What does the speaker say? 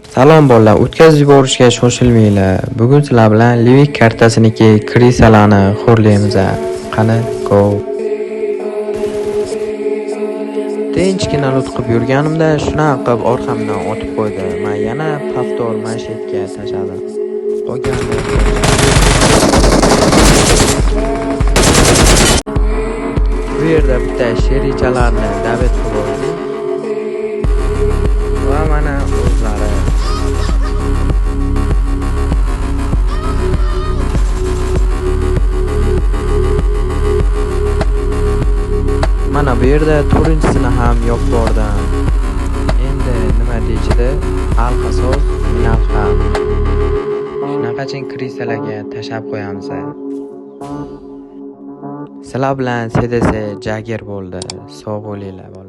Salom bolalar, o'tkazib yuborishga shoshilmanglar. Bugun sizlar bilan Livik kartasiniki krisalarni xo'rlaymiz. Qani, go. Tinchgina qilib yurganimda shunaqa qilib orqamdan otib qo'ydi. Men yana paftor manshetga tashladim. Bu yerda bitta sherichalarni davet qilib va mana o'zlari mana bu yerda turinchisini ham yopib bordim. Endi nima deyishdi? Alqasoz minalqa. Shunaqachin krisalarga tashab qo'yamiz. Sizlar bilan CDC Jagger bo'ldi. Sog' bo'linglar.